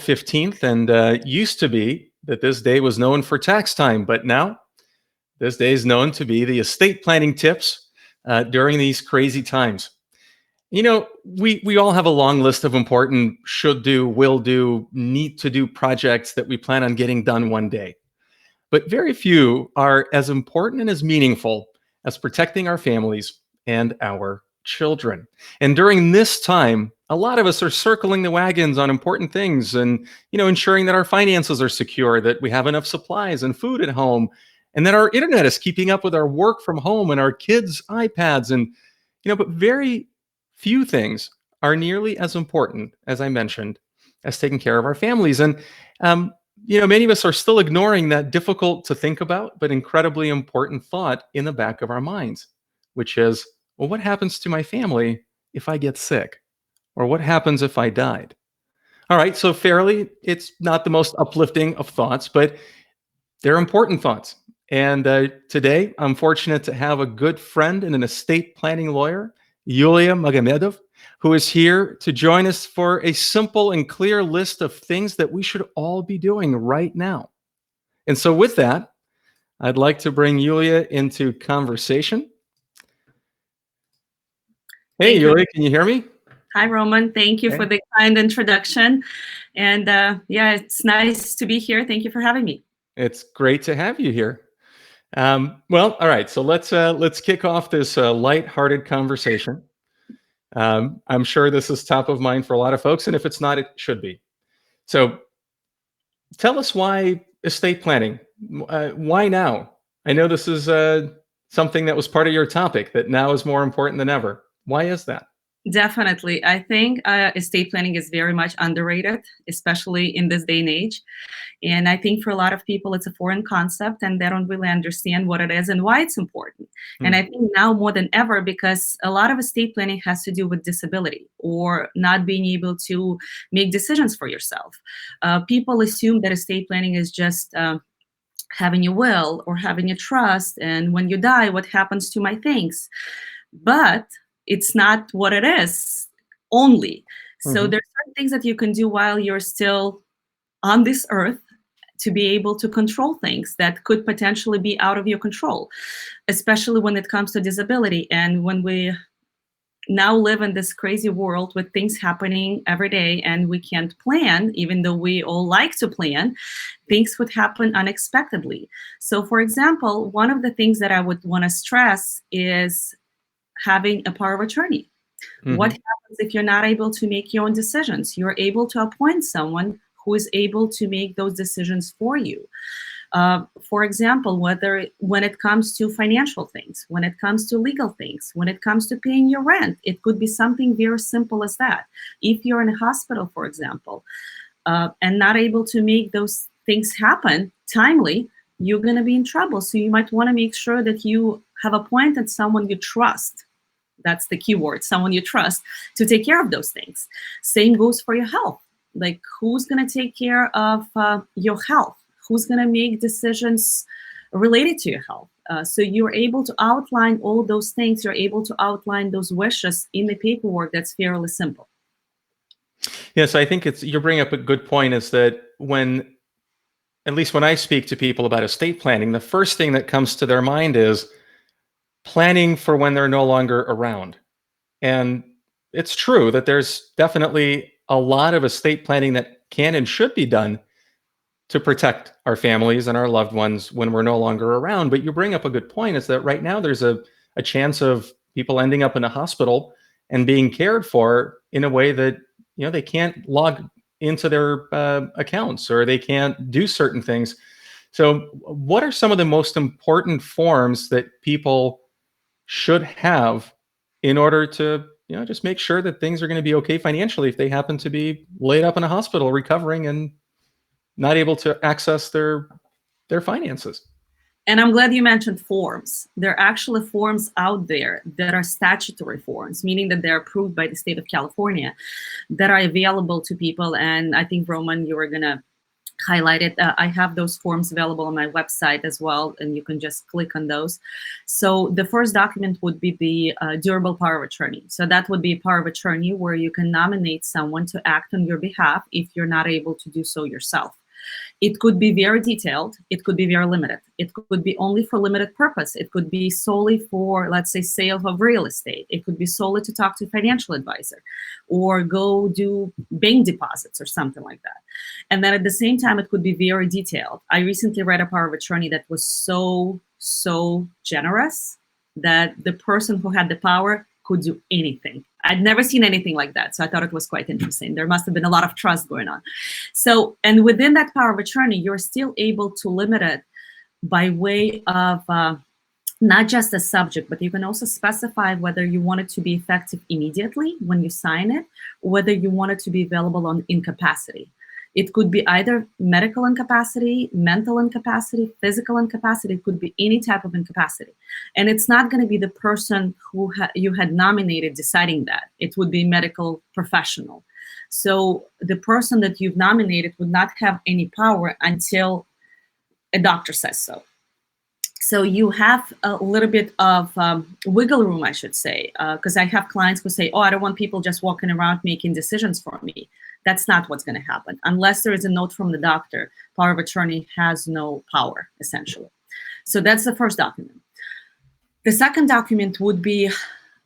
15th, and used to be that this day was known for tax time, but now this day is known to be the estate planning tips during these crazy times. We all have a long list of important should do, will do, need to do projects that we plan on getting done one day. But very few are as important and as meaningful as protecting our families and our children. And during this time, a lot of us are circling the wagons on important things and, ensuring that our finances are secure, that we have enough supplies and food at home, and that our internet is keeping up with our work from home and our kids' iPads. And, but very few things are nearly as important, as I mentioned, as taking care of our families. And, many of us are still ignoring that difficult to think about, but incredibly important thought in the back of our minds, which is, well, what happens to my family if I get sick? Or what happens if I died? All right, so fairly, it's not the most uplifting of thoughts, but they're important thoughts. And today, I'm fortunate to have a good friend and an estate planning lawyer, Yuliya Magomedov, who is here to join us for a simple and clear list of things that we should all be doing right now. And so with that, I'd like to bring Yuliya into conversation. Hey, Yuliya, can you hear me? Hi, Roman. Thank you for the kind introduction. And it's nice to be here. Thank you for having me. It's great to have you here. Well, all right. So let's kick off this lighthearted conversation. I'm sure this is top of mind for a lot of folks, and if it's not, it should be. So tell us why estate planning? Why now? I know this is something that was part of your topic, that now is more important than ever. Why is that? Definitely. I think estate planning is very much underrated, especially in this day and age. And I think for a lot of people, it's a foreign concept and they don't really understand what it is and why it's important. And I think now more than ever, because a lot of estate planning has to do with disability or not being able to make decisions for yourself. People assume that estate planning is just having a will or having a trust. And when you die, what happens to my things? But it's not what it is only. So there's certain things that you can do while you're still on this earth to be able to control things that could potentially be out of your control, especially when it comes to disability. And when we now live in this crazy world with things happening every day and we can't plan, even though we all like to plan, things would happen unexpectedly. So for example, one of the things that I would want to stress is having a power of attorney. What happens if you're not able to make your own decisions? You're able to appoint someone who is able to make those decisions for you. For example, when it comes to financial things, when it comes to legal things, when it comes to paying your rent, it could be something very simple as that. If you're in a hospital, for example, and not able to make those things happen timely, you're going to be in trouble. So you might want to make sure that you have appointed someone you trust. That's the key word, someone you trust, to take care of those things. Same goes for your health. Like, who's going to take care of your health? Who's going to make decisions related to your health? So you're able to outline all those things. You're able to outline those wishes in the paperwork that's fairly simple. Yes, I think you bring up a good point, is that at least when I speak to people about estate planning, the first thing that comes to their mind is planning for when they're no longer around. And it's true that there's definitely a lot of estate planning that can and should be done to protect our families and our loved ones when we're no longer around. But you bring up a good point, is that right now there's a chance of people ending up in a hospital and being cared for in a way that, they can't log into their accounts, or they can't do certain things. So what are some of the most important forms that people should have in order to, just make sure that things are going to be okay financially if they happen to be laid up in a hospital recovering and not able to access their finances? And I'm glad you mentioned forms. There are actually forms out there that are statutory forms, meaning that they're approved by the state of California, that are available to people. And I think, Roman, you were going to highlighted. I have those forms available on my website as well, and you can just click on those. So the first document would be the durable power of attorney. So that would be a power of attorney where you can nominate someone to act on your behalf if you're not able to do so yourself. It could be very detailed. It could be very limited. It could be only for limited purpose. It could be solely for, let's say, sale of real estate. It could be solely to talk to a financial advisor or go do bank deposits or something like that. And then at the same time, it could be very detailed. I recently read a power of attorney that was so generous that the person who had the power could do anything. I'd never seen anything like that. So I thought it was quite interesting. There must have been a lot of trust going on. So, and within that power of attorney, you're still able to limit it by way of not just the subject, but you can also specify whether you want it to be effective immediately when you sign it, or whether you want it to be available on incapacity. It could be either medical incapacity, mental incapacity, physical incapacity. It could be any type of incapacity. And it's not going to be the person who you had nominated deciding that. It would be a medical professional. So the person that you've nominated would not have any power until a doctor says so. So you have a little bit of wiggle room, I should say, because I have clients who say, oh, I don't want people just walking around making decisions for me. That's not what's going to happen. Unless there is a note from the doctor, power of attorney has no power, essentially. So that's the first document. The second document would be,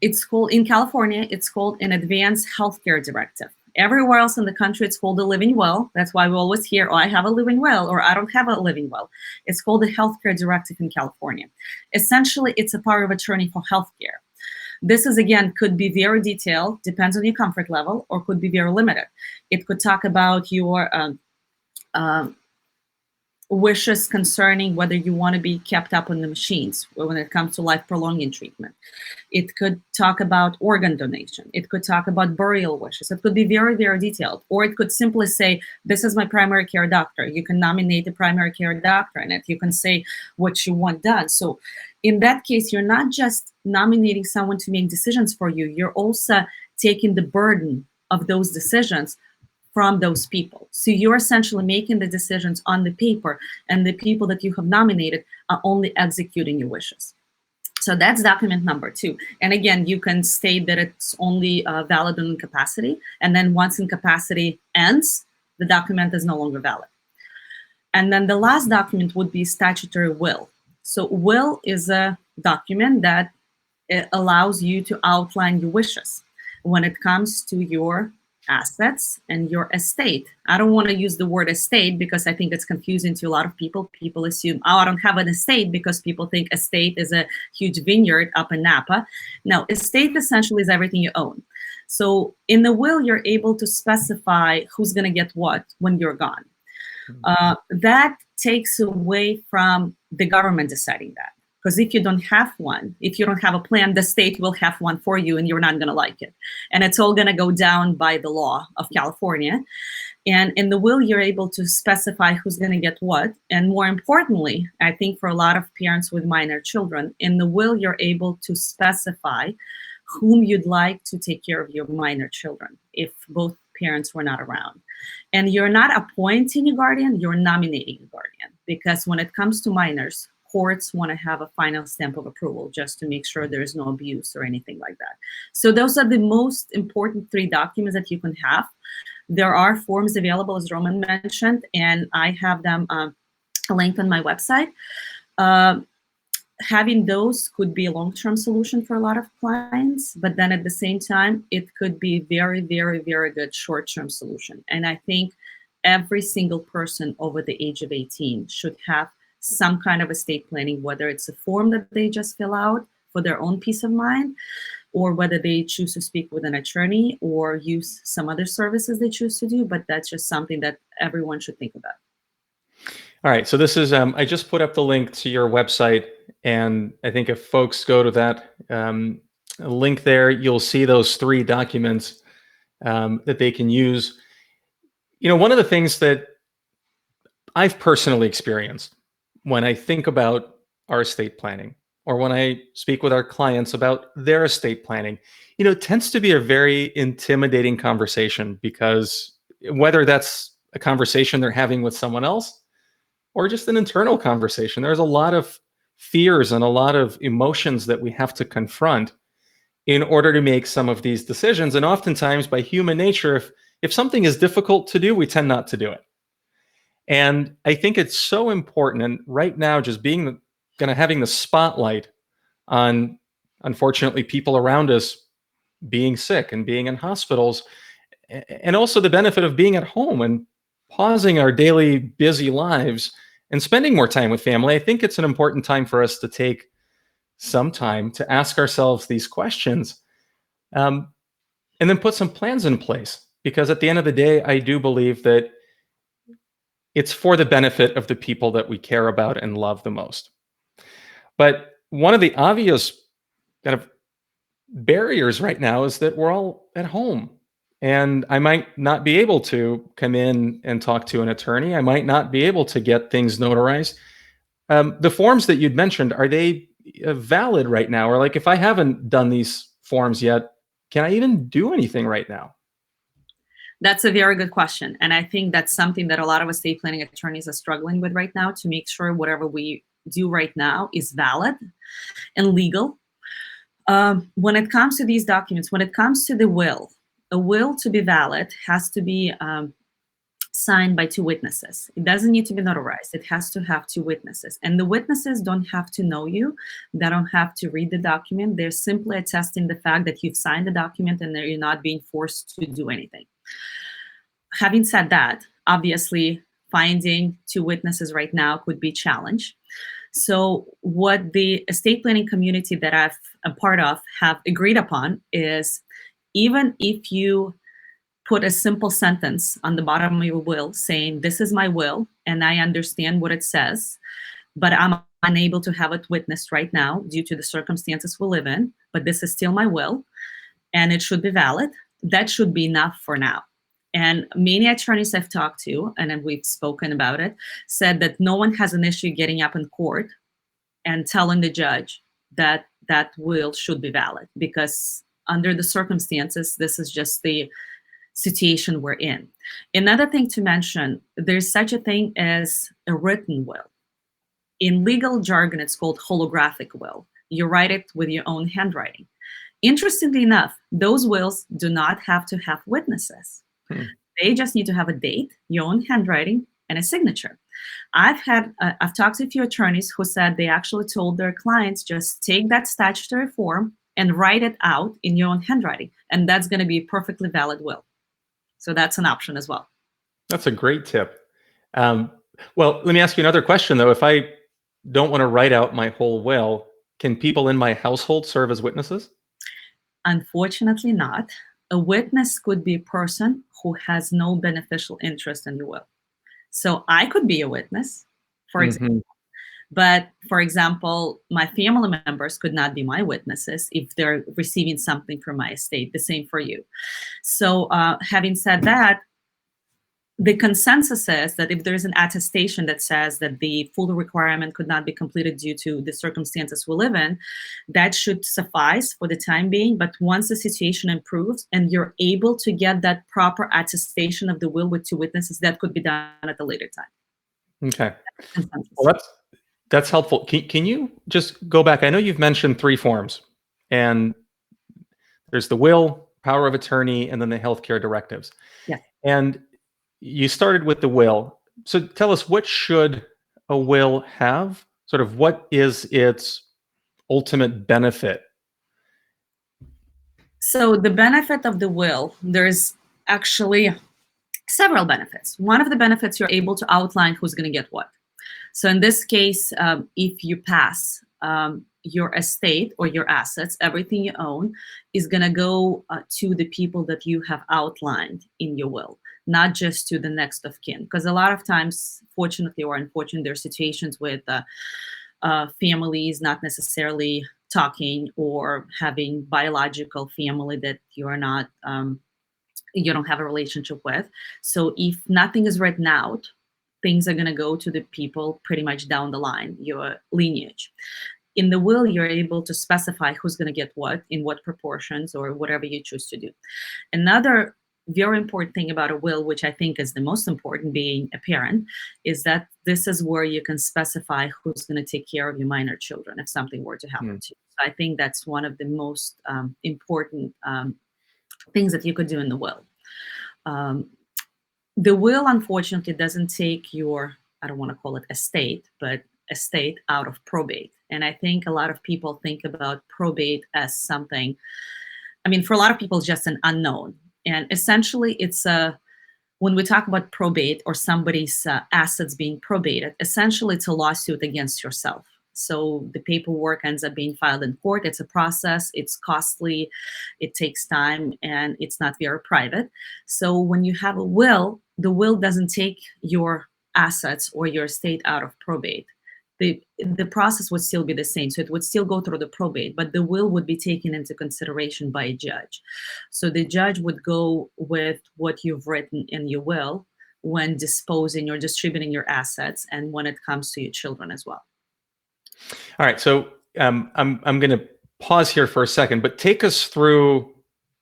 it's called, in California, it's called an advanced healthcare directive. Everywhere else in the country, it's called a living will. That's why we always hear, oh, I have a living will, or I don't have a living will. It's called a healthcare directive in California. Essentially, it's a power of attorney for healthcare. This is, again, could be very detailed, depends on your comfort level, or could be very limited. It could talk about your wishes concerning whether you want to be kept up on the machines when it comes to life prolonging treatment. It could talk about organ donation. It could talk about burial wishes. It could be very, very detailed. Or it could simply say, this is my primary care doctor. You can nominate the primary care doctor in it. You can say what you want done. So in that case, you're not just nominating someone to make decisions for you. You're also taking the burden of those decisions from those people. So you're essentially making the decisions on the paper, and the people that you have nominated are only executing your wishes. So that's document number 2. And again, you can state that it's only valid on incapacity. And then once incapacity ends, the document is no longer valid. And then the last document would be statutory will. So will is a document that allows you to outline your wishes when it comes to your assets and your estate. I don't want to use the word estate because I think it's confusing to a lot of people. People assume, oh, I don't have an estate, because people think estate is a huge vineyard up in Napa. No, estate essentially is everything you own. So in the will, you're able to specify who's going to get what when you're gone. That takes away from the government deciding that. Because if you don't have one, if you don't have a plan, the state will have one for you and you're not going to like it. And it's all going to go down by the law of California. And in the will, you're able to specify who's going to get what. And more importantly, I think for a lot of parents with minor children, in the will, you're able to specify whom you'd like to take care of your minor children if both parents were not around. And you're not appointing a guardian, you're nominating a guardian. Because when it comes to minors, courts want to have a final stamp of approval just to make sure there's no abuse or anything like that. So those are the most important 3 documents that you can have. There are forms available, as Roman mentioned, and I have them linked on my website. Having those could be a long-term solution for a lot of clients, but then at the same time, it could be very, very, very good short-term solution. And I think every single person over the age of 18 should have some kind of estate planning, whether it's a form that they just fill out for their own peace of mind, or whether they choose to speak with an attorney or use some other services they choose to do. But that's just something that everyone should think about. All right. So this is, I just put up the link to your website. And I think if folks go to that link there, you'll see those 3 documents that they can use. You know, one of the things that I've personally experienced when I think about our estate planning, or when I speak with our clients about their estate planning, it tends to be a very intimidating conversation, because whether that's a conversation they're having with someone else, or just an internal conversation. There's a lot of fears and a lot of emotions that we have to confront in order to make some of these decisions. And oftentimes, by human nature, if something is difficult to do, we tend not to do it. And I think it's so important. And right now, just being kind of having the spotlight on, unfortunately, people around us being sick and being in hospitals, and also the benefit of being at home and pausing our daily busy lives and spending more time with family. I think it's an important time for us to take some time to ask ourselves these questions, um, and then put some plans in place. Because at the end of the day, I do believe that it's for the benefit of the people that we care about and love the most. But one of the obvious kind of barriers right now is that we're all at home. And I might not be able to come in and talk to an attorney. I might not be able to get things notarized. The forms that you'd mentioned, are they valid right now? Or like, if I haven't done these forms yet, can I even do anything right now? That's a very good question. And I think that's something that a lot of estate planning attorneys are struggling with right now, to make sure whatever we do right now is valid and legal. When it comes to these documents, when it comes to the will, a will to be valid has to be signed by two witnesses. It doesn't need to be notarized. It has to have two witnesses. And the witnesses don't have to know you. They don't have to read the document. They're simply attesting the fact that you've signed the document and that you're not being forced to do anything. Having said that, obviously, finding two witnesses right now could be a challenge. So what the estate planning community that I'm a part of have agreed upon is, even if you put a simple sentence on the bottom of your will saying, this is my will and I understand what it says, but I'm unable to have it witnessed right now due to the circumstances we live in, but this is still my will and it should be valid, that should be enough for now. And many attorneys I've talked to, and then we've spoken about it, said that no one has an issue getting up in court and telling the judge that that will should be valid, because under the circumstances, this is just the situation we're in. Another thing to mention, there's such a thing as a written will. In legal jargon, it's called holographic will. You write it with your own handwriting. Interestingly enough, those wills do not have to have witnesses. They just need to have a date, your own handwriting, and a signature. I've talked to a few attorneys who said they actually told their clients, just take that statutory form and write it out in your own handwriting, and that's going to be a perfectly valid will. So that's an option as well. That's a great tip. Well, let me ask you another question, though. If I don't want to write out my whole will, can people in my household serve as witnesses? Unfortunately not. A witness could be a person who has no beneficial interest in your will. So I could be a witness, for example. But for example, my family members could not be my witnesses if they're receiving something from my estate. The same for you. So having said that, the consensus is that if there's an attestation that says that the full requirement could not be completed due to the circumstances we live in, that should suffice for the time being. But once the situation improves and you're able to get that proper attestation of the will with two witnesses, that could be done at a later time. Okay. Well, that's helpful. Can you just go back? I know you've mentioned three forms, and there's the will, power of attorney, and then the healthcare directives. Yeah. And you started with the will. So tell us, what should a will have? Sort of, what is its ultimate benefit? So the benefit of the will, there's actually several benefits. One of the benefits, you're able to outline who's going to get what. So in this case, if you pass, your estate or your assets, everything you own, is going to go to the people that you have outlined in your will, not just to the next of kin. Because a lot of times, fortunately or unfortunately, there are situations with families not necessarily talking or having biological family that you are not, you don't have a relationship with. So if nothing is written out, things are going to go to the people pretty much down the line, your lineage. In the will, you're able to specify who's going to get what, in what proportions, or whatever you choose to do. Another very important thing about a will, which I think is the most important, being a parent, is that this is where you can specify who's going to take care of your minor children if something were to happen Mm. to you. So I think that's one of the most important things that you could do in the will. Um, the will, unfortunately, doesn't take your, I don't want to call it estate, but estate out of probate. And I think a lot of people think about probate as something, I mean, for a lot of people, it's just an unknown. And essentially, it's when we talk about probate or somebody's assets being probated, essentially it's a lawsuit against yourself. So the paperwork ends up being filed in court. It's a process, it's costly, it takes time, and it's not very private. So when you have a will, the will doesn't take your assets or your estate out of probate. The process would still be the same. So it would still go through the probate, but the will would be taken into consideration by a judge. So the judge would go with what you've written in your will when disposing or distributing your assets, and when it comes to your children as well. All right. So I'm going to pause here for a second, but take us through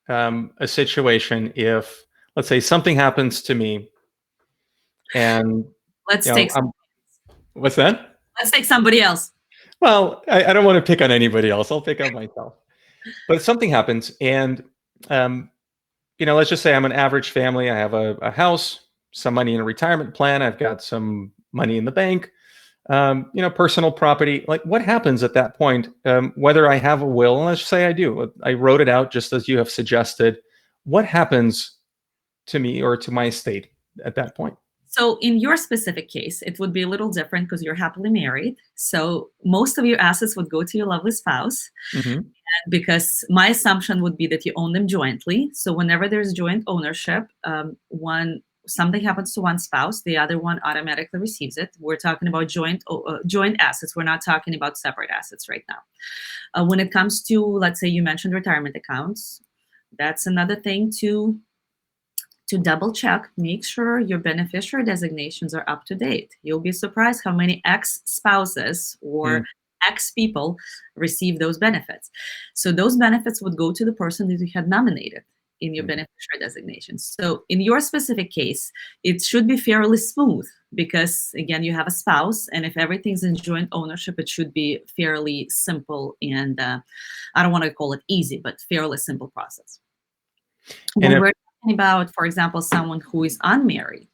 a situation if, let's say, something happens to me, and Let's you know, take what's that? let's take somebody else. Well, I don't want to pick on anybody else. I'll pick on myself. But if something happens, and let's just say I'm an average family. I have a house, some money in a retirement plan. I've got some money in the bank. Personal property. Like, what happens at that point? Whether I have a will, and let's just say I do. I wrote it out just as you have suggested. What happens to me or to my estate at that point? So in your specific case, it would be a little different because you're happily married. So most of your assets would go to your lovely spouse. Mm-hmm. Because my assumption would be that you own them jointly. So whenever there's joint ownership, something happens to one spouse, the other one automatically receives it. We're talking about joint assets. We're not talking about separate assets right now. When it comes to, let's say you mentioned retirement accounts, that's another thing to double check. Make sure your beneficiary designations are up to date. You'll be surprised how many ex-spouses or ex-people receive those benefits. So those benefits would go to the person that you had nominated in your beneficiary designation. So in your specific case, it should be fairly smooth because, again, you have a spouse, and if everything's in joint ownership, it should be fairly simple and I don't want to call it easy, but fairly simple process. And when we're talking about, for example, someone who is unmarried,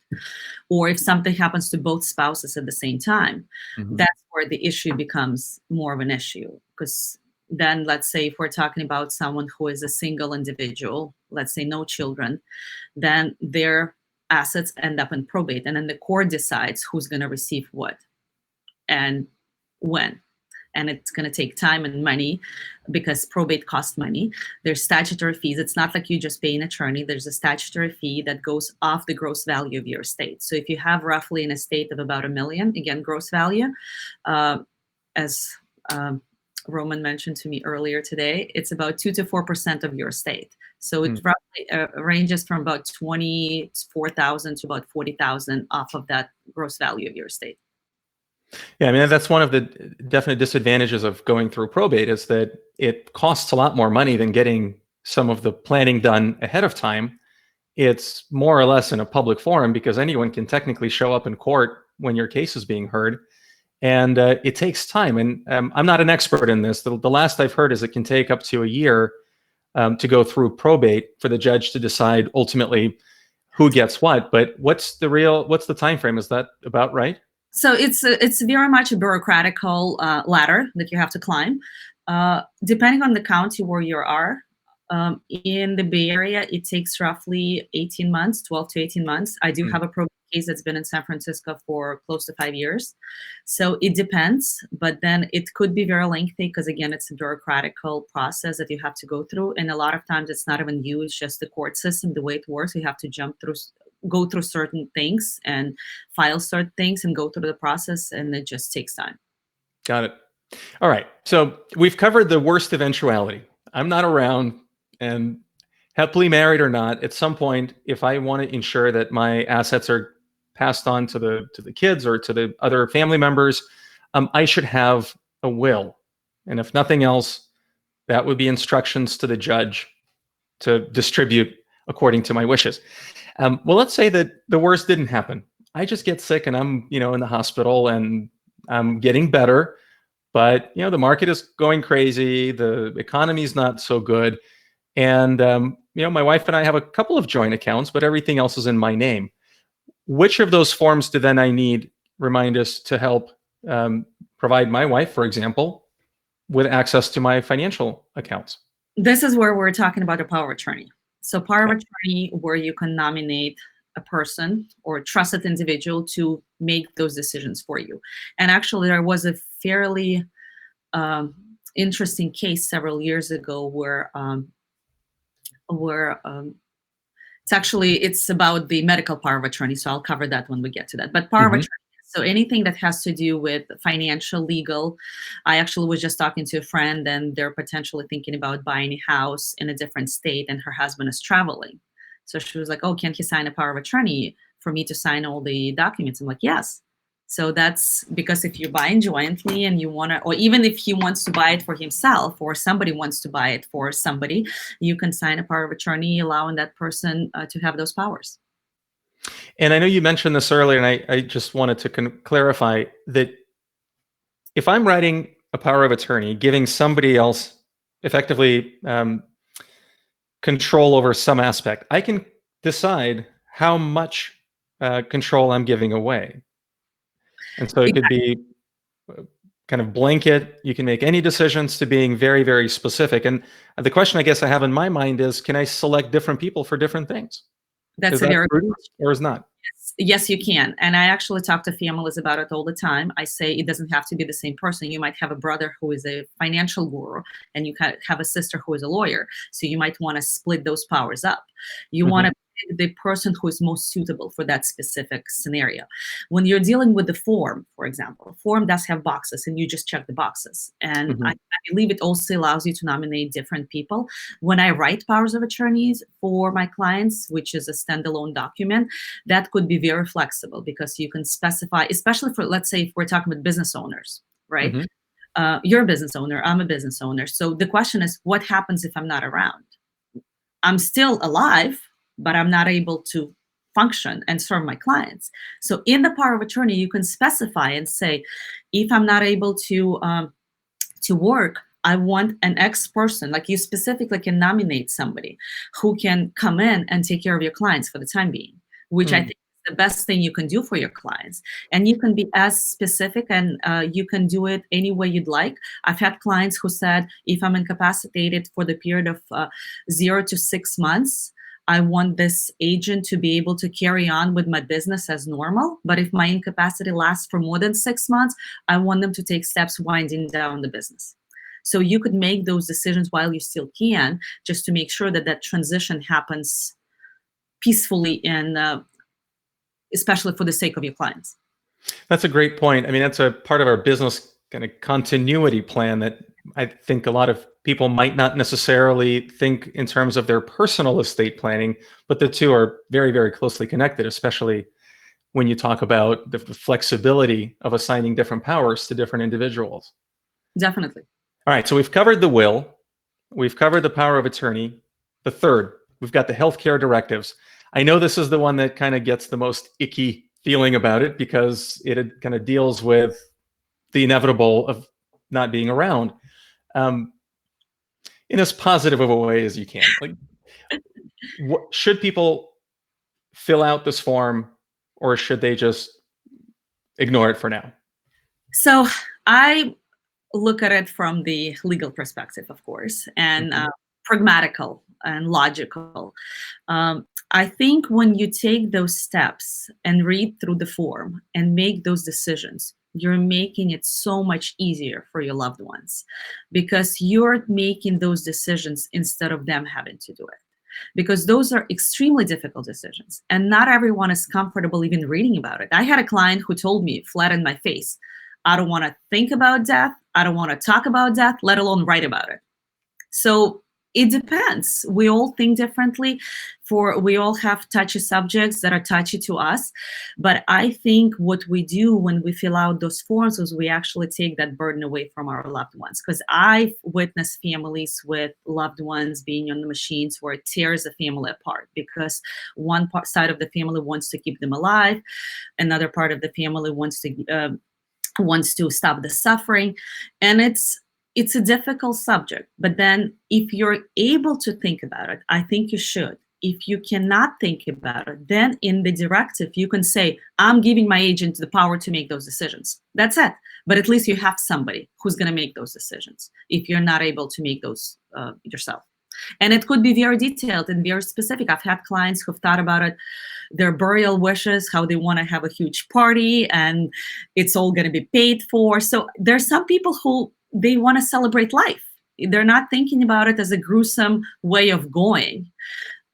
or if something happens to both spouses at the same time, that's where the issue becomes more of an issue. Because then, let's say if we're talking about someone who is a single individual, let's say no children, then their assets end up in probate, and then the court decides who's going to receive what and when. And it's going to take time and money because probate costs money. There's statutory fees. It's not like you just pay an attorney. There's a statutory fee that goes off the gross value of your estate. So if you have roughly an estate of about $1 million, again, gross value, as Roman mentioned to me earlier today, it's about 2 to 4% of your estate. So it roughly ranges from about 24,000 to about 40,000 off of that gross value of your estate. Yeah, I mean, that's one of the definite disadvantages of going through probate is that it costs a lot more money than getting some of the planning done ahead of time. It's more or less in a public forum because anyone can technically show up in court when your case is being heard. And it takes time. And I'm not an expert in this. The last I've heard is it can take up to a year to go through probate for the judge to decide ultimately who gets what. But what's the time frame? Is that about right? So it's very much a bureaucratical ladder that you have to climb. Depending on the county where you are, in the Bay Area, it takes roughly 18 months, 12 to 18 months. I do have a probate case that's been in San Francisco for close to 5 years. So it depends, but then it could be very lengthy because, again, it's a bureaucratical process that you have to go through. And a lot of times it's not even you, it's just the court system, the way it works. You have to go through certain things and file certain things and go through the process, and it just takes time. Got it. All right. So we've covered the worst eventuality. I'm not around, and happily married or not, at some point, if I want to ensure that my assets are passed on to the kids or to the other family members, I should have a will. And if nothing else, that would be instructions to the judge to distribute according to my wishes. Well, let's say that the worst didn't happen. I just get sick and I'm, in the hospital and I'm getting better, but the market is going crazy. The economy is not so good. And, my wife and I have a couple of joint accounts, but everything else is in my name. Which of those forms do then I need remind us to help provide my wife, for example, with access to my financial accounts? This is where we're talking about a power of attorney. So power of Okay. attorney, where you can nominate a person or a trusted individual to make those decisions for you. And actually, there was a fairly um, interesting case several years ago where it's about the medical power of attorney. So I'll cover that when we get to that. But power of Hmm. attorney. So anything that has to do with financial, legal. I actually was just talking to a friend, and they're potentially thinking about buying a house in a different state, and her husband is traveling. So she was like, "Oh, can he sign a power of attorney for me to sign all the documents?" I'm like, "Yes." So that's because if you're buying jointly and you want to, or even if he wants to buy it for himself or somebody wants to buy it for somebody, you can sign a power of attorney allowing that person to have those powers. And I know you mentioned this earlier, and I just wanted to clarify that if I'm writing a power of attorney, giving somebody else effectively control over some aspect, I can decide how much control I'm giving away. And so it could be kind of blanket. You can make any decisions to being very, very specific. And the question I guess I have in my mind is, can I select different people for different things? Is That's a that very prudent or is not? Yes, you can. And I actually talk to families about it all the time. I say it doesn't have to be the same person. You might have a brother who is a financial guru, and you have a sister who is a lawyer. So you might want to split those powers up. You want to Hmm. pick the person who is most suitable for that specific scenario. When you're dealing with the form, for example, a form does have boxes, and you just check the boxes. And Hmm. I believe it also allows you to nominate different people. When I write powers of attorneys for my clients, which is a standalone document, that could be very flexible because you can specify, especially for, let's say, if we're talking about business owners, right? Hmm. You're a business owner, I'm a business owner. So the question is, what happens if I'm not around? I'm still alive, but I'm not able to function and serve my clients. So in the power of attorney, you can specify and say, if I'm not able to work, I want an X person, like you specifically can nominate somebody who can come in and take care of your clients for the time being, which I think is the best thing you can do for your clients. And you can be as specific, and you can do it any way you'd like. I've had clients who said, if I'm incapacitated for the period of 0 to 6 months, I want this agent to be able to carry on with my business as normal. But if my incapacity lasts for more than 6 months, I want them to take steps winding down the business. So you could make those decisions while you still can, just to make sure that that transition happens peacefully and especially for the sake of your clients. That's a great point. I mean, that's a part of our business kind of continuity plan that I think a lot of people might not necessarily think in terms of their personal estate planning, but the two are very, very closely connected, especially when you talk about the flexibility of assigning different powers to different individuals. Definitely. All right, so we've covered the will, we've covered the power of attorney. The third, we've got the healthcare directives. I know this is the one that kind of gets the most icky feeling about it because it kind of deals with the inevitable of not being around in as positive of a way as you can. Like, should people fill out this form or should they just ignore it for now? So I look at it from the legal perspective, of course, and Mhm. pragmatical and logical. I think when you take those steps and read through the form and make those decisions, you're making it so much easier for your loved ones because you're making those decisions instead of them having to do it. Because those are extremely difficult decisions, and not everyone is comfortable even reading about it. I had a client who told me flat in my face, I don't want to think about death. I don't want to talk about death, let alone write about it. So It depends. We all think differently. We all have touchy subjects that are touchy to us. But I think what we do when we fill out those forms is we actually take that burden away from our loved ones. Because I've witnessed families with loved ones being on the machines where it tears the family apart because side of the family wants to keep them alive, another part of the family wants to stop the suffering, and it's a difficult subject. But then if you're able to think about it, I think you should. If you cannot think about it, then in the directive you can say, I'm giving my agent the power to make those decisions. That's it. But at least you have somebody who's going to make those decisions if you're not able to make those yourself. And it could be very detailed and very specific. I've had clients who've thought about it, their burial wishes, how they want to have a huge party and it's all going to be paid for. So there's some people who they want to celebrate life. They're not thinking about it as a gruesome way of going.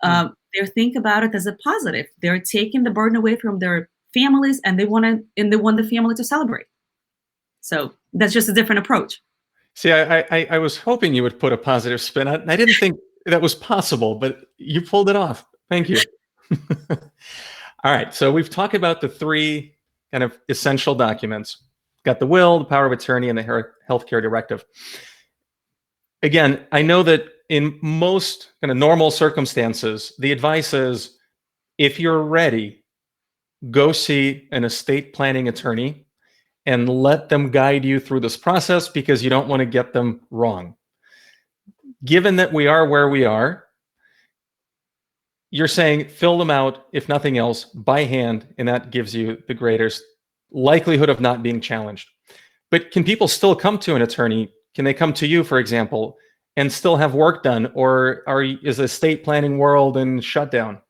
They're thinking about it as a positive. They're taking the burden away from their families and they want the family to celebrate. So that's just a different approach. See, I was hoping you would put a positive spin. I didn't think that was possible, but you pulled it off. Thank you. All right. So we've talked about the three kind of essential documents. Got the will, the power of attorney, and the healthcare directive. Again, I know that in most kind of normal circumstances, the advice is if you're ready, go see an estate planning attorney and let them guide you through this process because you don't want to get them wrong. Given that we are where we are, you're saying fill them out, if nothing else, by hand, and that gives you the greatest likelihood of not being challenged. But can people still come to an attorney? Can they come to you, for example, and still have work done? Or is the estate planning world in shutdown?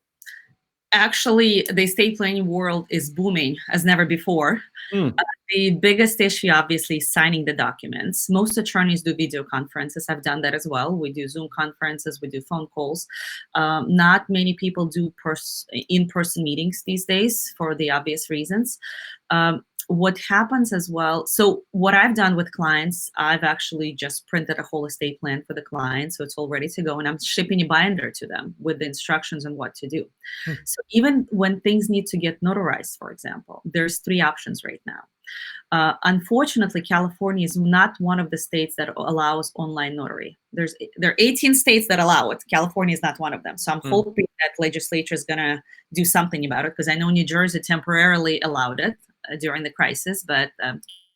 Actually, the estate planning world is booming as never before. The biggest issue, obviously, is signing the documents. Most attorneys do video conferences. I've done that as well. We do Zoom conferences. We do phone calls. Not many people do in-person meetings these days for the obvious reasons. What happens as well, so what I've done with clients, I've actually just printed a whole estate plan for the client, so it's all ready to go, and I'm shipping a binder to them with the instructions on what to do. So even when things need to get notarized, for example, there's 3 options right now. Unfortunately, California is not one of the states that allows online notary. There are 18 states that allow it. California is not one of them. So I'm hoping that legislature is going to do something about it, because I know New Jersey temporarily allowed it during the crisis, but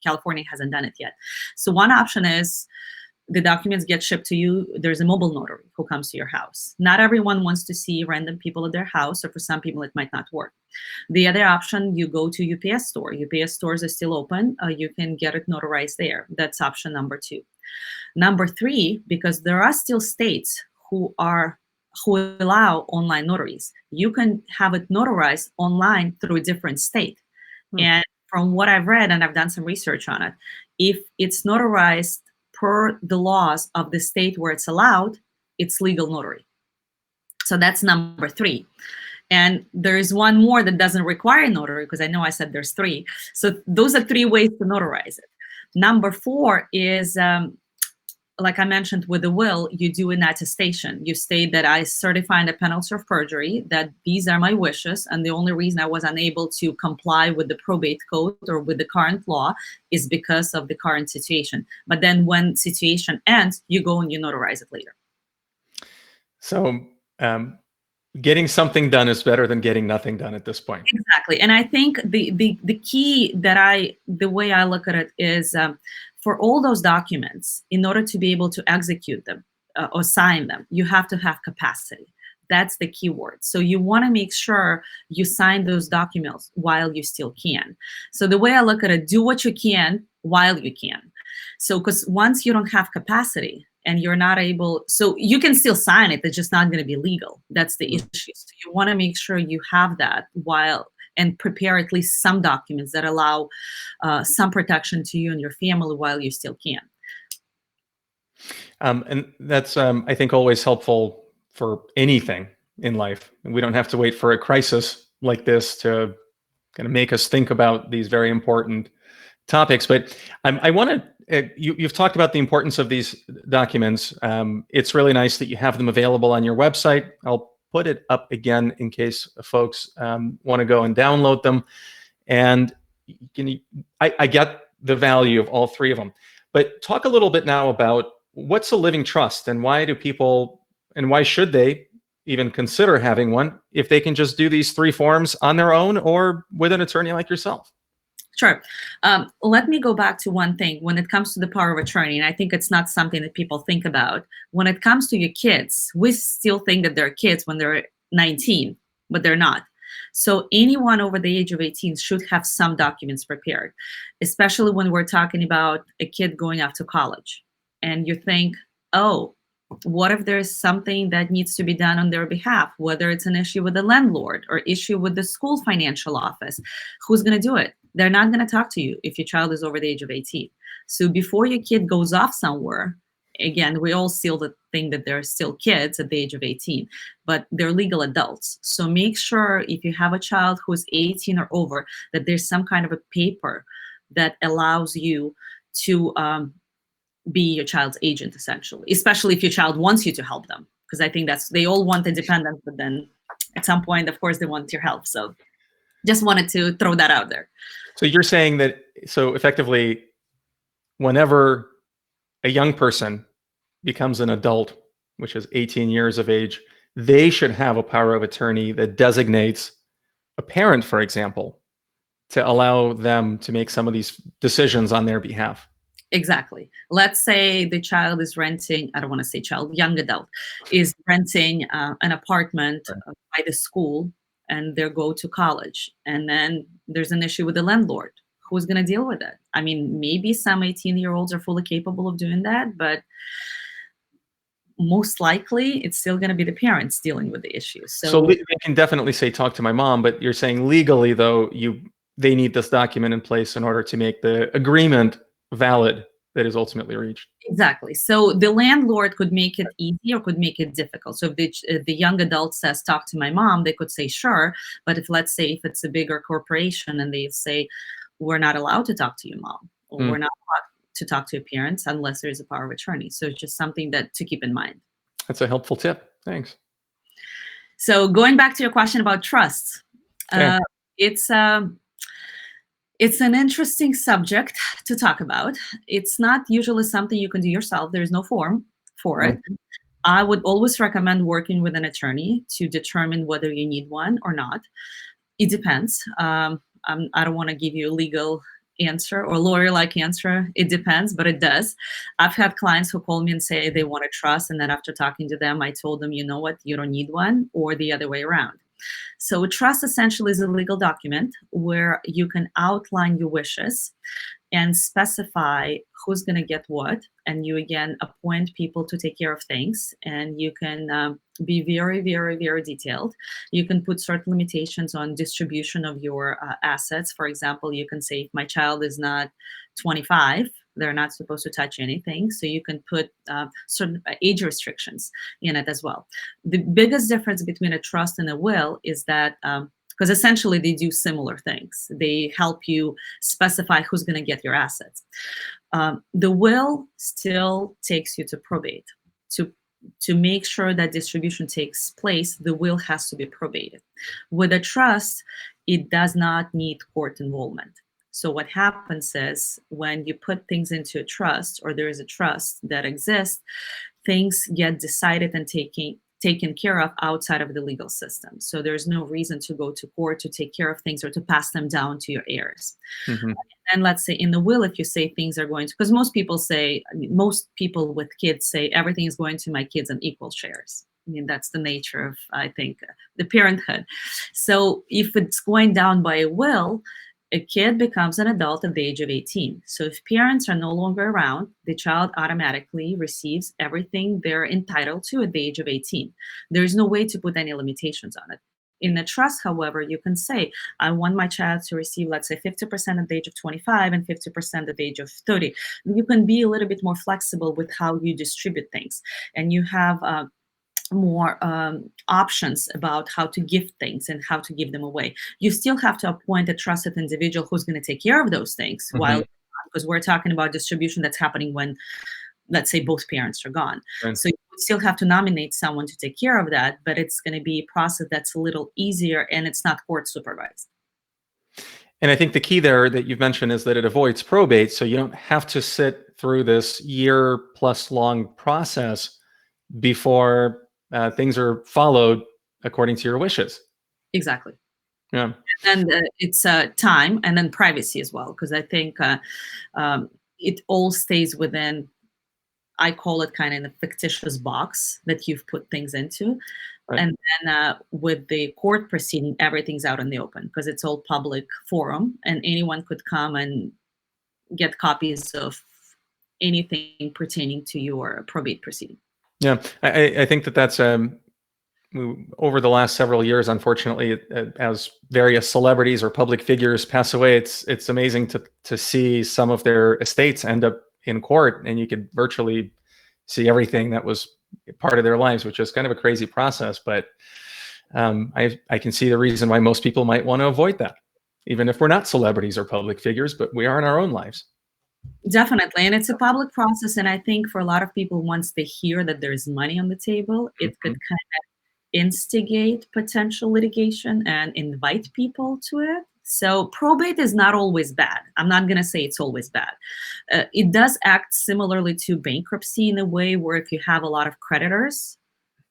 California hasn't done it yet. So one option is the documents get shipped to you. There's a mobile notary who comes to your house. Not everyone wants to see random people at their house, or for some people it might not work. The other option, you go to UPS store. UPS stores are still open. You can get it notarized there. That's option number 2. Number 3, because there are still states who allow online notaries, you can have it notarized online through a different state. And from what I've read, and I've done some research on it, if it's notarized per the laws of the state where it's allowed, it's legal notary. So that's number 3. And there is one more that doesn't require notary, because I know I said there's 3. So those are 3 ways to notarize it. Number 4 is, like I mentioned with the will, you do an attestation. You state that I certify under penalty of perjury that these are my wishes, and the only reason I was unable to comply with the probate code or with the current law is because of the current situation. But then when situation ends, you go and you notarize it later. So getting something done is better than getting nothing done at this point. Exactly. And I think the key the way I look at it is, for all those documents, in order to be able to execute them or sign them, you have to have capacity. That's the key word. So you want to make sure you sign those documents while you still can. So the way I look at it, do what you can while you can. So because once you don't have capacity and you're not able, so you can still sign it, it's just not going to be legal. That's the issue. So you want to make sure you have that and prepare at least some documents that allow some protection to you and your family while you still can. And that's, I think, always helpful for anything in life. We don't have to wait for a crisis like this to kind of make us think about these very important topics, but I want to. You've talked about the importance of these documents. It's really nice that you have them available on your website. I'll put it up again in case folks want to go and download them. And I get the value of all three of them. But talk a little bit now about what's a living trust, and why do people, and why should they even consider having one if they can just do these three forms on their own or with an attorney like yourself? Sure. Let me go back to one thing when it comes to the power of attorney, and I think it's not something that people think about. When it comes to your kids, we still think that they're kids when they're 19, but they're not. So anyone over the age of 18 should have some documents prepared, especially when we're talking about a kid going off to college. And you think, oh, what if there's something that needs to be done on their behalf, whether it's an issue with the landlord or issue with the school financial office? Who's going to do it? They're not going to talk to you if your child is over the age of 18. So before your kid goes off somewhere, again, we all still think that they're still kids at the age of 18, but they're legal adults. So make sure if you have a child who is 18 or over, that there's some kind of a paper that allows you to be your child's agent, essentially, especially if your child wants you to help them. Because I think they all want independence, but then at some point, of course, they want your help. So just wanted to throw that out there. So you're saying that, so effectively, whenever a young person becomes an adult, which is 18 years of age, they should have a power of attorney that designates a parent, for example, to allow them to make some of these decisions on their behalf. Exactly. Let's say the child is renting, I don't want to say child, young adult is renting an apartment by the school, and they go to college. And then there's an issue with the landlord. Who's going to deal with it? I mean, maybe some 18-year-olds are fully capable of doing that, but most likely it's still going to be the parents dealing with the issue. So they can definitely say, talk to my mom, but you're saying legally, though, they need this document in place in order to make the agreement valid that is ultimately reached. Exactly. So the landlord could make it easy or could make it difficult. So if the young adult says, talk to my mom, they could say, sure. But let's say if it's a bigger corporation and they say, we're not allowed to talk to your mom, or we're not allowed to talk to your parents unless there's a power of attorney. So it's just something to keep in mind. That's a helpful tip. Thanks. So going back to your question about trust, it's an interesting subject to talk about. It's not usually something you can do yourself. There's no form for it. I would always recommend working with an attorney to determine whether you need one or not. It depends. I don't want to give you a legal answer or lawyer-like answer. It depends, but it does. I've had clients who call me and say they want a trust, and then after talking to them, I told them, you know what, you don't need one, or the other way around. So a trust essentially is a legal document where you can outline your wishes and specify who's going to get what, and you again appoint people to take care of things, and you can be very, very, very detailed. You can put certain limitations on distribution of your assets. For example, you can say if my child is not 25, they're not supposed to touch anything. So you can put certain age restrictions in it as well. The biggest difference between a trust and a will is that because essentially they do similar things. They help you specify who's going to get your assets. The will still takes you to probate. To make sure that distribution takes place, the will has to be probated. With a trust, it does not need court involvement. So what happens is when you put things into a trust, or there is a trust that exists, things get decided and taken care of outside of the legal system. So there's no reason to go to court to take care of things or to pass them down to your heirs. And let's say in the will, if you say things are going to, because most people with kids say everything is going to my kids in equal shares. I mean, that's the nature of, I think, the parenthood. So if it's going down by a will, a kid becomes an adult at the age of 18. So if parents are no longer around, the child automatically receives everything they're entitled to at the age of 18. There's no way to put any limitations on it. In a trust, however, you can say, I want my child to receive, let's say, 50% at the age of 25 and 50% at the age of 30. You can be a little bit more flexible with how you distribute things. And you have more options about how to give things and how to give them away. You still have to appoint a trusted individual who's going to take care of those things while because we're talking about distribution that's happening when, let's say, both parents are gone. Right. So you would still have to nominate someone to take care of that, but it's going to be a process that's a little easier and it's not court supervised. And I think the key there that you've mentioned is that it avoids probate. So you don't have to sit through this year plus long process before things are followed according to your wishes. Exactly. Yeah. And it's time and then privacy as well, because I think it all stays within, I call it kind of in a fictitious box that you've put things into. Right. And then with the court proceeding, everything's out in the open because it's all public forum and anyone could come and get copies of anything pertaining to your probate proceeding. Yeah. I think that that's over the last several years, unfortunately, as various celebrities or public figures pass away, it's amazing to see some of their estates end up in court, and you could virtually see everything that was part of their lives, which is kind of a crazy process. But I can see the reason why most people might want to avoid that, even if we're not celebrities or public figures, but we are in our own lives. Definitely. And it's a public process. And I think for a lot of people, once they hear that there's money on the table, it could kind of instigate potential litigation and invite people to it. So probate is not always bad. I'm not going to say it's always bad. It does act similarly to bankruptcy in a way where if you have a lot of creditors,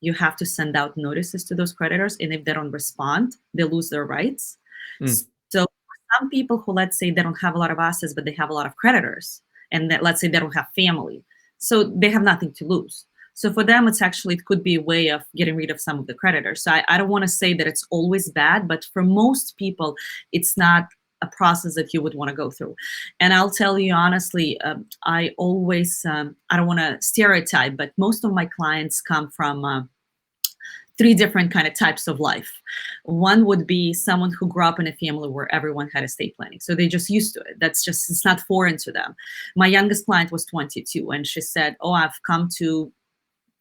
you have to send out notices to those creditors. And if they don't respond, they lose their rights. Mm. So for some people who, let's say, they don't have a lot of assets, but they have a lot of creditors, and that, let's say, they don't have family, so they have nothing to lose. So for them, it could be a way of getting rid of some of the creditors. So I don't want to say that it's always bad, but for most people, it's not a process that you would want to go through. And I'll tell you honestly, I always, I don't want to stereotype, but most of my clients come from three different kind of types of life. One would be someone who grew up in a family where everyone had estate planning. So they just used to it. It's not foreign to them. My youngest client was 22 and she said, oh, I've come to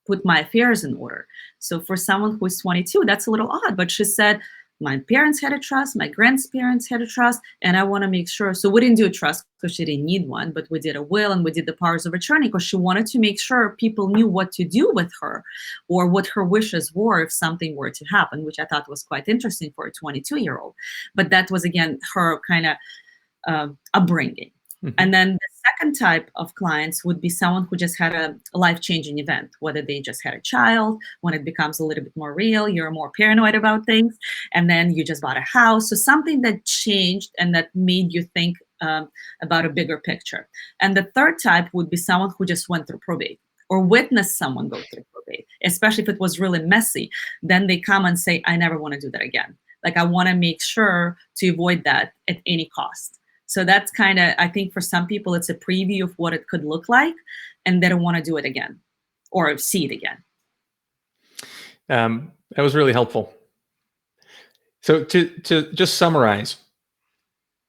put my affairs in order. So for someone who is 22, that's a little odd, but she said, my parents had a trust, my grandparents had a trust, and I want to make sure. So we didn't do a trust because she didn't need one, but we did a will and we did the powers of attorney because she wanted to make sure people knew what to do with her or what her wishes were if something were to happen, which I thought was quite interesting for a 22-year-old. But that was, again, her kind of upbringing. Mm-hmm. And then the second type of clients would be someone who just had a life-changing event, whether they just had a child. When it becomes a little bit more real, you're more paranoid about things. And then you just bought a house. So something that changed and that made you think about a bigger picture. And the third type would be someone who just went through probate or witnessed someone go through probate, especially if it was really messy. Then they come and say, I never want to do that again. Like, I want to make sure to avoid that at any cost. So that's kind of, I think for some people, it's a preview of what it could look like, and they don't want to do it again or see it again. That was really helpful. So to just summarize,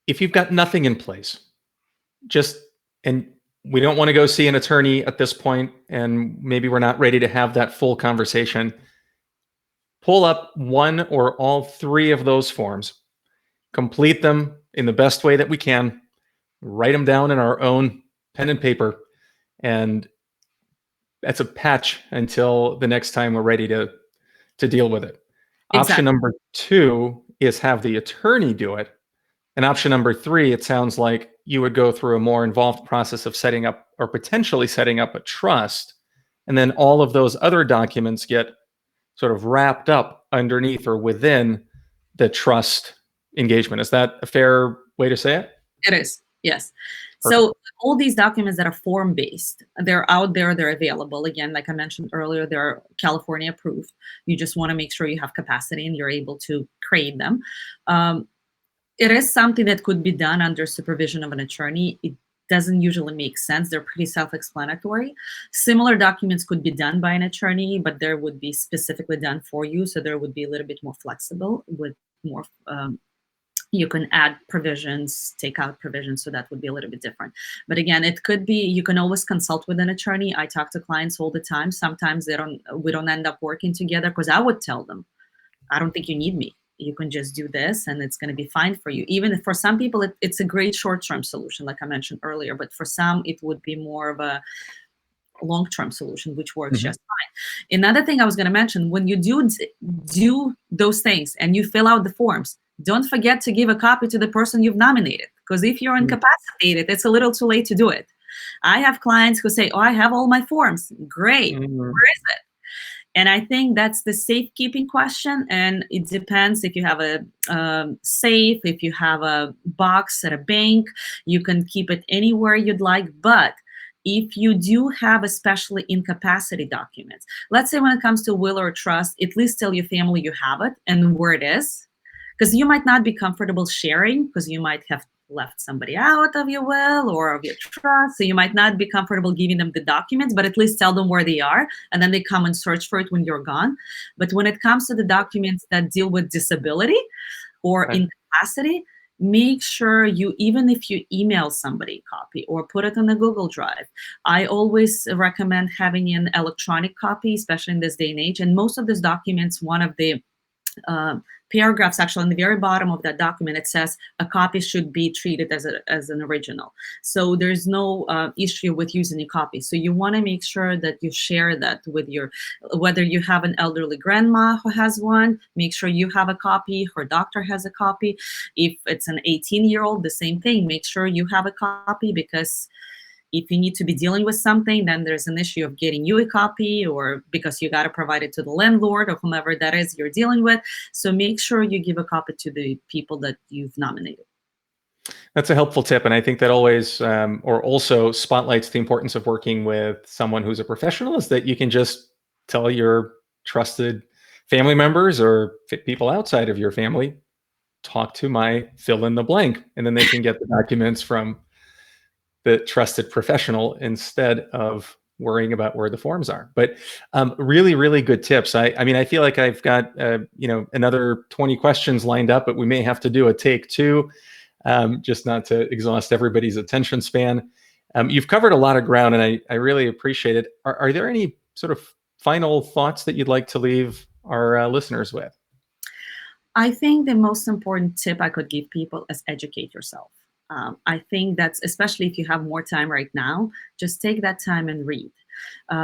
if you've got nothing in place, and we don't want to go see an attorney at this point, and maybe we're not ready to have that full conversation, pull up one or all three of those forms, complete them in the best way that we can, write them down in our own pen and paper, and that's a patch until the next time we're ready to deal with it. Exactly. Option number 2 is have the attorney do it. And option number 3, it sounds like you would go through a more involved process of setting up or potentially setting up a trust. And then all of those other documents get sort of wrapped up underneath or within the trust engagement. Is that a fair way to say it? It is, yes. Perfect. So all these documents that are form-based, they're out there, they're available. Again, like I mentioned earlier, they're California approved. You just want to make sure you have capacity and you're able to create them. It is something that could be done under supervision of an attorney. It doesn't usually make sense. They're pretty self-explanatory. Similar documents could be done by an attorney, but there would be specifically done for you. So there would be a little bit more flexible with more, you can add provisions, take out provisions. So that would be a little bit different. But again, it could be, you can always consult with an attorney. I talk to clients all the time. Sometimes we don't end up working together because I would tell them, I don't think you need me. you can just do this and it's going to be fine for you. Even if for some people, it's a great short-term solution, like I mentioned earlier, but for some, it would be more of a long-term solution, which works Mhm. just fine. Another thing I was going to mention, when you do those things and you fill out the forms, don't forget to give a copy to the person you've nominated, because if you're incapacitated, it's a little too late to do it. I have clients who say, oh, I have all my forms. Great. Mhm. Where is it? And I think that's the safekeeping question. And it depends if you have a safe, if you have a box at a bank, you can keep it anywhere you'd like. But if you do have especially incapacity documents, let's say when it comes to will or trust, at least tell your family you have it and where it is. Because you might not be comfortable sharing, because you might have left somebody out of your will or of your trust. So you might not be comfortable giving them the documents, but at least tell them where they are. And then they come and search for it when you're gone. But when it comes to the documents that deal with disability or Right. incapacity, make sure you, even if you email somebody a copy or put it on a Google Drive, I always recommend having an electronic copy, especially in this day and age. And most of these documents, one of the paragraphs actually on the very bottom of that document, it says a copy should be treated as an original. So there's no issue with using a copy. So you want to make sure that you share that with whether you have an elderly grandma who has one, make sure you have a copy, her doctor has a copy. If it's an 18-year-old, the same thing, make sure you have a copy, because if you need to be dealing with something, then there's an issue of getting you a copy, or because you got to provide it to the landlord or whomever that is you're dealing with. So make sure you give a copy to the people that you've nominated. That's a helpful tip, and I think that always, or also spotlights the importance of working with someone who's a professional. Is that you can just tell your trusted family members or people outside of your family, talk to my fill in the blank, and then they can get the documents from the trusted professional instead of worrying about where the forms are. But really, really good tips. I mean, I feel like I've got another 20 questions lined up, but we may have to do a take two, just not to exhaust everybody's attention span. You've covered a lot of ground, and I really appreciate it. Are there any sort of final thoughts that you'd like to leave our listeners with? I think the most important tip I could give people is educate yourself. I think that's, especially if you have more time right now, just take that time and read.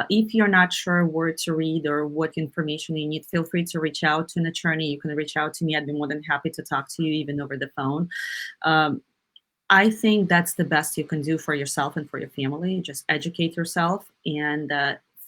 If you're not sure where to read or what information you need, feel free to reach out to an attorney. You can reach out to me. I'd be more than happy to talk to you, even over the phone. I think that's the best you can do for yourself and for your family. Just educate yourself and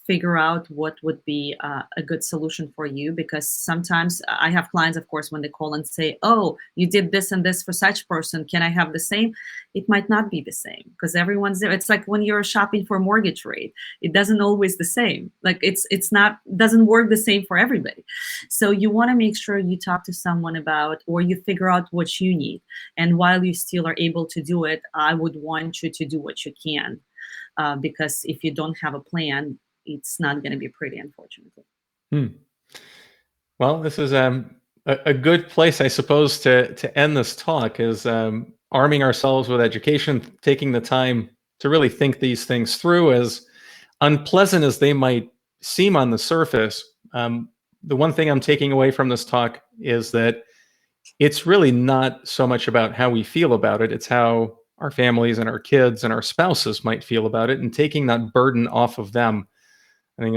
figure out what would be a good solution for you. Because sometimes I have clients, of course, when they call and say, oh, you did this and this for such person, can I have the same? It might not be the same, because everyone's there. It's like when you're shopping for a mortgage rate, it doesn't always the same. Like it's not, doesn't work the same for everybody. So you want to make sure you talk to someone about, or you figure out what you need. And while you still are able to do it, I would want you to do what you can. Because if you don't have a plan, it's not going to be pretty, unfortunately. Hmm. Well, this is a good place, I suppose, to end this talk, is arming ourselves with education, taking the time to really think these things through, as unpleasant as they might seem on the surface. The one thing I'm taking away from this talk is that it's really not so much about how we feel about it. It's how our families and our kids and our spouses might feel about it, and taking that burden off of them. I think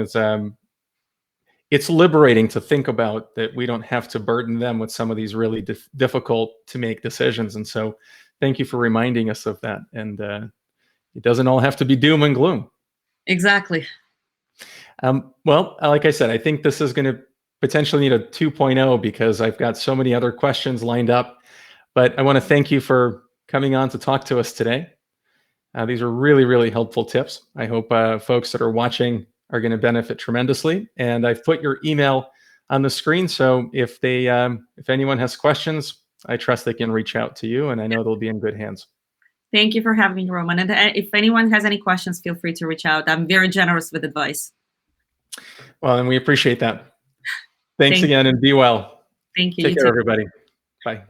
it's liberating to think about that we don't have to burden them with some of these really difficult to make decisions. And so thank you for reminding us of that. And it doesn't all have to be doom and gloom. Exactly. Well, like I said, I think this is going to potentially need a 2.0, because I've got so many other questions lined up. But I want to thank you for coming on to talk to us today. These are really, really helpful tips. I hope folks that are watching are going to benefit tremendously. And I've put your email on the screen, so if anyone has questions, I trust they can reach out to you, and I know they'll be in good hands. Thank you for having me, Roman. And if anyone has any questions, feel free to reach out. I'm very generous with advice. Well, and we appreciate that. Thanks Thank again, and be well. you. Take care, too. everybody. Bye.